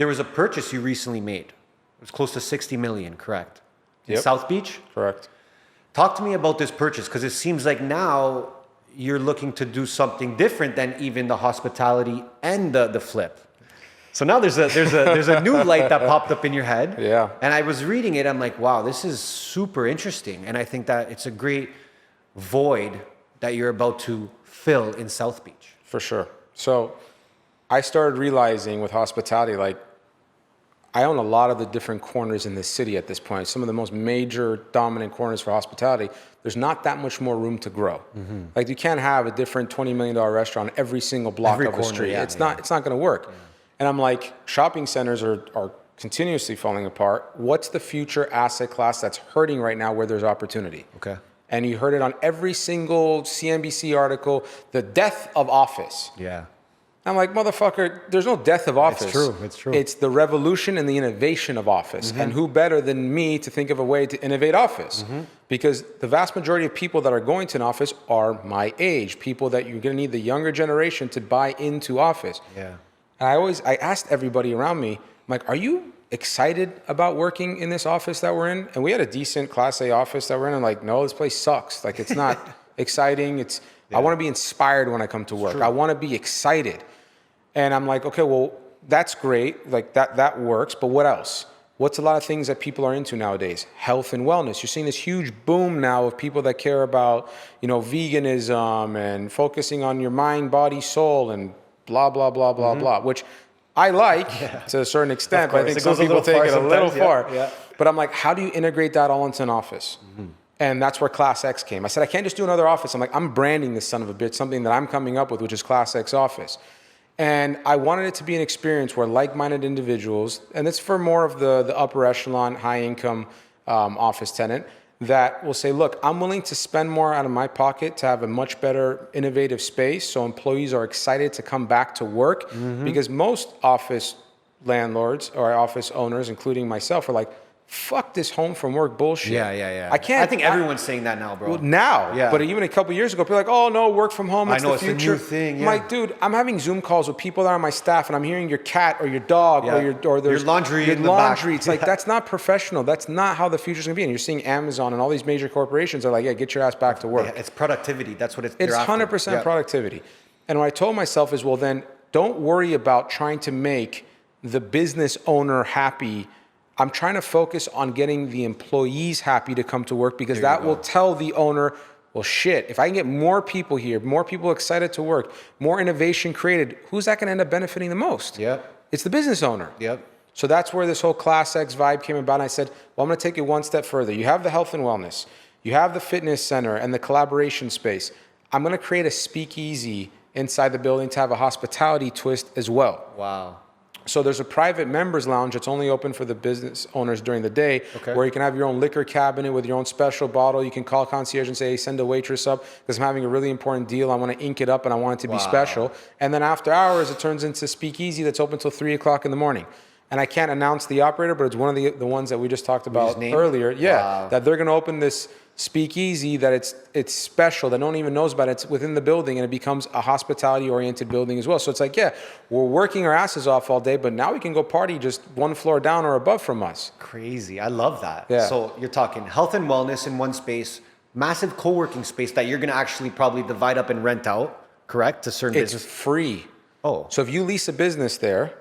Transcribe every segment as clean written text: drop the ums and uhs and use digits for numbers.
There was a purchase you recently made. It was close to 60 million, correct? In Yep. South Beach? Correct. Talk to me about this purchase, because it seems like now you're looking to do something different than even the hospitality and the flip. So now there's a new light that popped up in your head. Yeah. And I was reading it. I'm like, wow, this is super interesting. And I think that it's a great void that you're about to fill in South Beach. For sure. So I started realizing with hospitality, like I own a lot of the different corners in the city at this point. Some of the most major dominant corners for hospitality. There's not that much more room to grow. Mm-hmm. Like you can't have a different $20 million restaurant every single block of a street. Yeah, it's not going to work. Yeah. And I'm like, shopping centers are continuously falling apart. What's the future asset class that's hurting right now where there's opportunity? Okay. And you heard it on every single CNBC article, the death of office. Yeah. I'm like, motherfucker, there's no death of office. It's true. It's true. It's the revolution and the innovation of office. Mm-hmm. And who better than me to think of a way to innovate office? Mm-hmm. Because the vast majority of people that are going to an office are my age, people that you're going to need the younger generation to buy into office. Yeah. And I asked everybody around me, I'm like, are you excited about working in this office that we're in? And we had a decent Class A office that we're in. I'm like, no, this place sucks. Like, it's not exciting. I want to be inspired when I come to work. I want to be excited. And I'm like, okay, well, that's great. Like that works. But what else? What's a lot of things that people are into nowadays? Health and wellness. You're seeing this huge boom now of people that care about, veganism and focusing on your mind, body, soul, and blah, blah, blah, blah, blah, which I like to a certain extent, but I think some people take it a little far. Yeah. But I'm like, how do you integrate that all into an office? Mm-hmm. And that's where Class X came. I said, I can't just do another office. I'm like, I'm branding this son of a bitch, something that I'm coming up with, which is Class X office. And I wanted it to be an experience where like-minded individuals, and it's for more of the upper echelon, high-income office tenant, that will say, look, I'm willing to spend more out of my pocket to have a much better innovative space so employees are excited to come back to work. Mm-hmm. Because most office landlords or office owners, including myself, are like, fuck this home from work bullshit. Yeah. I think everyone's saying that now, bro. Well, now. Yeah. But even a couple of years ago, people are like, oh, no, work from home, it's the future. It's a new thing, yeah. I'm like, dude, I'm having Zoom calls with people that are on my staff, and I'm hearing your cat or your dog or there's your laundry your in the back. It's like, that's not professional. That's not how the future's going to be. And you're seeing Amazon and all these major corporations are like, yeah, get your ass back to work. Yeah, it's productivity. That's what it's 100% productivity. And what I told myself is, well, then don't worry about trying to make the business owner happy. I'm trying to focus on getting the employees happy to come to work, because that will tell the owner, well, shit, if I can get more people here, more people excited to work, more innovation created, who's that going to end up benefiting the most? Yep. It's the business owner. Yep. So that's where this whole Class X vibe came about. And I said, well, I'm going to take it one step further. You have the health and wellness. You have the fitness center and the collaboration space. I'm going to create a speakeasy inside the building to have a hospitality twist as well. Wow. So there's a private members lounge that's only open for the business owners during the day, where you can have your own liquor cabinet with your own special bottle. You can call concierge and say, hey, send a waitress up because I'm having a really important deal. I want to ink it up and I want it to be special. And then after hours, it turns into speakeasy that's open till 3 o'clock in the morning. And I can't announce the operator, but it's one of the ones that we just talked about earlier. Yeah, that they're going to open this speakeasy that it's special, that no one even knows about it. It's within the building, and it becomes a hospitality-oriented building as well. So it's like, yeah, we're working our asses off all day, but now we can go party just one floor down or above from us. Crazy. I love that. Yeah. So you're talking health and wellness in one space, massive co-working space that you're going to actually probably divide up and rent out, correct? To certain business. It's free. Oh. So if you lease a business there,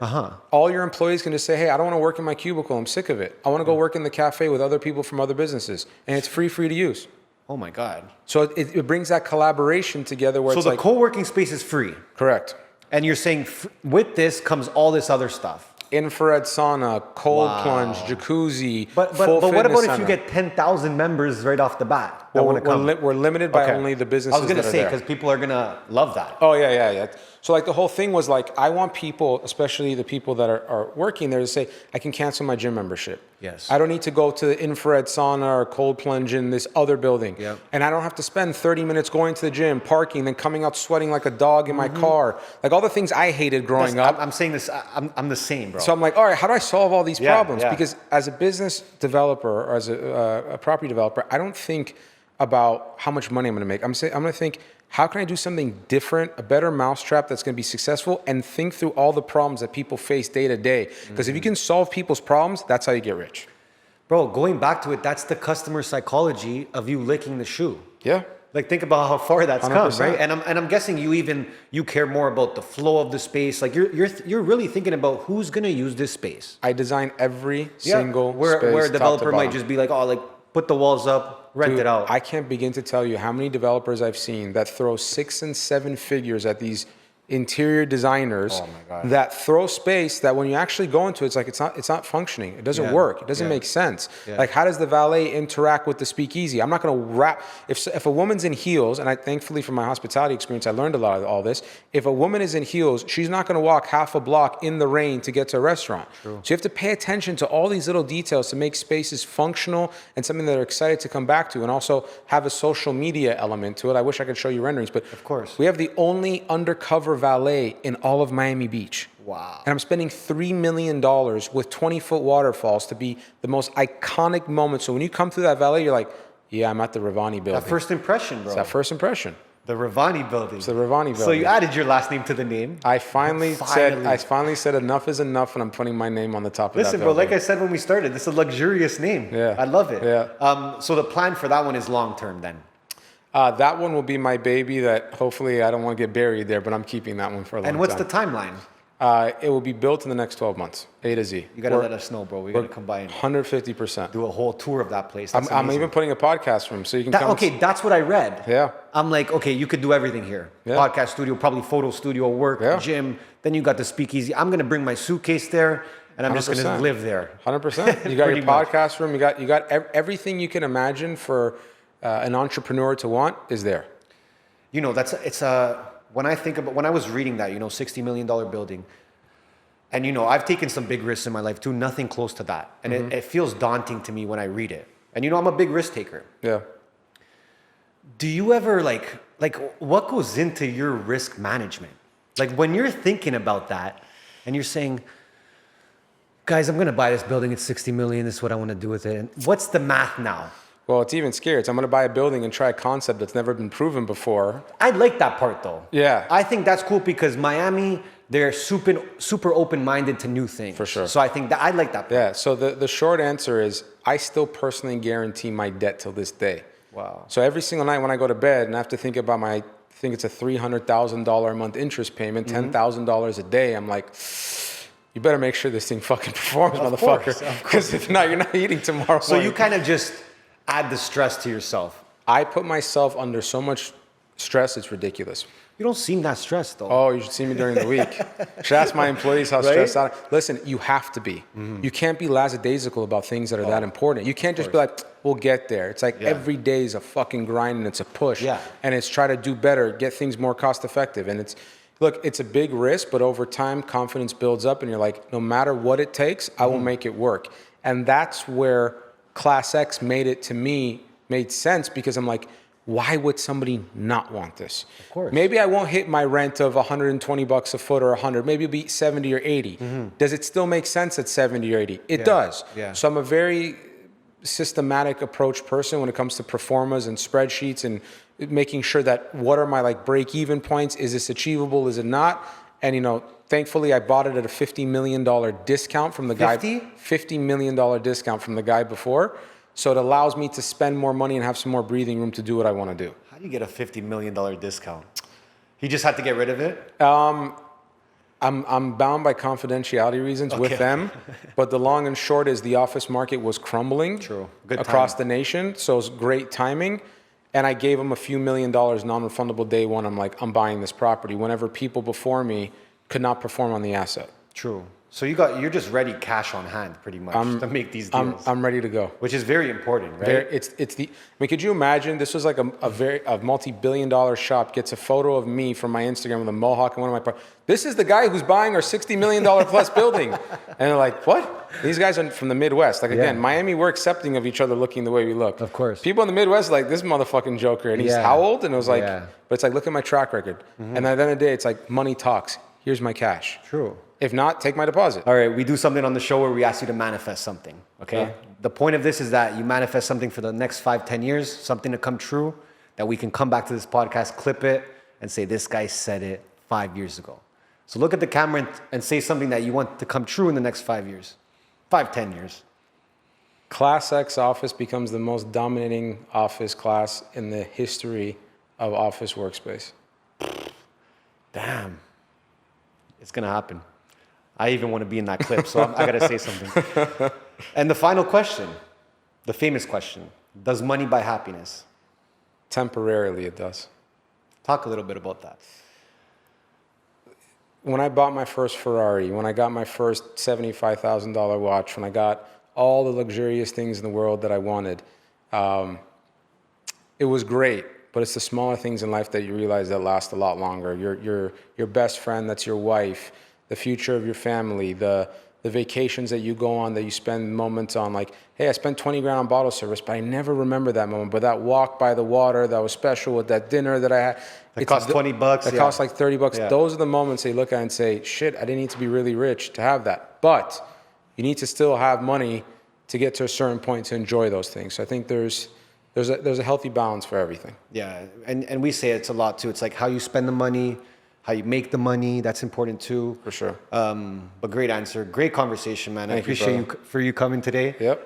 all your employees can just say, hey, I don't want to work in my cubicle. I'm sick of it. I want to go work in the cafe with other people from other businesses. And it's free to use. Oh my God. So it brings that collaboration together where so it's the like... co-working space is free. Correct. And you're saying with this comes all this other stuff. Infrared sauna, cold plunge, jacuzzi, But what about if you get 10,000 members right off the bat that want to come? We're limited by only the businesses. I was going to say, because people are going to love that. Oh, yeah. So like the whole thing was like, I want people, especially the people that are working there, to say, I can cancel my gym membership. Yes. I don't need to go to the infrared sauna or cold plunge in this other building. Yep. And I don't have to spend 30 minutes going to the gym, parking, then coming out sweating like a dog in my car. Like all the things I hated growing up. I'm saying this, I'm the same, bro. So I'm like, all right, how do I solve all these problems? Because as a business developer or as a property developer, I don't think about how much money I'm going to make. I'm going to think, how can I do something different, a better mousetrap that's going to be successful, and think through all the problems that people face day to day? Because if you can solve people's problems, that's how you get rich. Bro, going back to it, that's the customer psychology of you licking the shoe. Yeah. Like, think about how far that's 100%. come, right? And I'm guessing you care more about the flow of the space. Like, you're really thinking about who's gonna use this space. I design every single where space. a developer top to might bottom. just be like, oh, like put the walls up, rent Dude, it out. I can't begin to tell you how many developers I've seen that throw 6 and 7 figures at these interior designers Oh my God. that throw space that when you actually go into it, it's like it's not functioning. It doesn't Yeah. work. It doesn't Yeah. make sense. Yeah. Like, how does the valet interact with the speakeasy? I'm not going to wrap if a woman's in heels, and I thankfully from my hospitality experience I learned a lot of all this. If a woman is in heels, she's not going to walk half a block in the rain to get to a restaurant. True. So you have to pay attention to all these little details to make spaces functional and something that they're excited to come back to, and also have a social media element to it. I wish I could show you renderings, but Of course. we have the only undercover valet in all of Miami Beach. Wow. And I'm spending $3 million with 20-foot waterfalls to be the most iconic moment. So when you come through that valet, you're like, yeah, I'm at the Rivani building. That first impression, bro. It's that first impression. The Rivani building. It's the Rivani So building. you added your last name to the name. I finally said enough is enough, and I'm putting my name on the top of Listen, that bro, building. like I said when we started, this is a luxurious name. Yeah. I love it. Yeah. So the plan for that one is long term then. That one will be my baby that hopefully I don't want to get buried there, but I'm keeping that one for a long time. And what's the timeline? It will be built in the next 12 months, A to Z. You got to let us know, bro. We got to come by and 150%. do a whole tour of that place. That's I'm amazing. even putting a podcast room so you can come. Okay, that's what I read. Yeah. I'm like, okay, you could do everything here. Yeah. Podcast studio, probably photo studio, work, Yeah. gym. Then you got the speakeasy. I'm going to bring my suitcase there and I'm just going to 100%. live there. 100%. You got your Pretty much. podcast room. You got everything you can imagine for an entrepreneur to want is there. You know, when I was reading that, $60 million building, and I've taken some big risks in my life too, nothing close to that. And it feels daunting to me when I read it. And I'm a big risk taker. Yeah. Do you ever like what goes into your risk management? Like when you're thinking about that and you're saying, guys, I'm going to buy this building. It's 60 million. This is what I want to do with it. And what's the math now? Well, it's even scary. I'm going to buy a building and try a concept that's never been proven before. I like that part though. Yeah. I think that's cool because Miami, they're super open-minded to new things. For sure. So I think that I like that part. Yeah. So the short answer is I still personally guarantee my debt till this day. Wow. So every single night when I go to bed and I have to think about I think it's a $300,000 a month interest payment, $10,000 a day, I'm like, you better make sure this thing fucking performs, motherfucker. Because if not, you're not eating tomorrow So morning. you kind of just add the stress to yourself. I put myself under so much stress, it's ridiculous. You don't seem that stressed though. Oh, you should see me during the week. Should ask my employees how Right? stressed out. Listen, you have to be. You can't be lackadaisical about things that are that important. You can't just be like, we'll get there. It's like every day is a fucking grind and it's a push. Yeah. And it's try to do better, get things more cost effective. And it's a big risk, but over time, confidence builds up and you're like, no matter what it takes, I will make it work. And that's where Class X made sense because I'm like, why would somebody not want this? Of course. Maybe I won't hit my rent of $120 a foot or 100. Maybe it'll be 70 or 80. Does it still make sense at 70 or 80? It does. Yeah. So I'm a very systematic approach person when it comes to performas and spreadsheets and making sure that what are my break-even points? Is this achievable? Is it not? And thankfully I bought it at a $50 million discount from the guy. $50 million discount from the guy before. So it allows me to spend more money and have some more breathing room to do what I want to do. How do you get a $50 million discount? He just had to get rid of it? I'm bound by confidentiality reasons with them, but the long and short is the office market was crumbling across the nation, so it was great timing. And I gave them a few $1 million non-refundable day one. I'm like, I'm buying this property whenever people before me could not perform on the asset. True. So you're just ready cash on hand pretty much to make these deals. I'm ready to go. Which is very important, right? Could you imagine this was like a multi-billion-dollar shop gets a photo of me from my Instagram with a mohawk and one of my this is the guy who's buying our $60 million plus building. And they're like, what? These guys are from the Midwest. Again, Miami, we're accepting of each other looking the way we look. Of course. People in the Midwest are like, this motherfucking joker. And he's how old? And it was like, but it's like, look at my track record. And at the end of the day, it's like, money talks. Here's my cash. True. If not, take my deposit. All right, we do something on the show where we ask you to manifest something, okay? Yeah. The point of this is that you manifest something for the next 5-10 years, something to come true. that we can come back to this podcast, clip it, and say, this guy said it 5 years ago. So look at the camera and say something that you want to come true in the next 5 years, 10 years. Class X office becomes the most dominating office class in the history of office workspace. Damn. It's going to happen. I even want to be in that clip, so I got to say something. And the final question, the famous question, does money buy happiness? Temporarily, it does. Talk a little bit about that. When I bought my first Ferrari, when I got my first $75,000 watch, when I got all the luxurious things in the world that I wanted, it was great. But it's the smaller things in life that you realize that last a lot longer. Your best friend, that's your wife, the future of your family, the vacations that you go on, that you spend moments on, like, hey, I spent 20 grand on bottle service, but I never remember that moment. But that walk by the water that was special, with that dinner that I had. It cost $20. It cost like $30. Yeah. Those are the moments they look at and say, shit, I didn't need to be really rich to have that. But you need to still have money to get to a certain point to enjoy those things. So I think there's a healthy balance for everything. Yeah, and we say it's a lot too. It's like how you spend the money, how you make the money. That's important too. For sure. But great answer, great conversation, man. I Thank you, appreciate you for you coming today. Yep.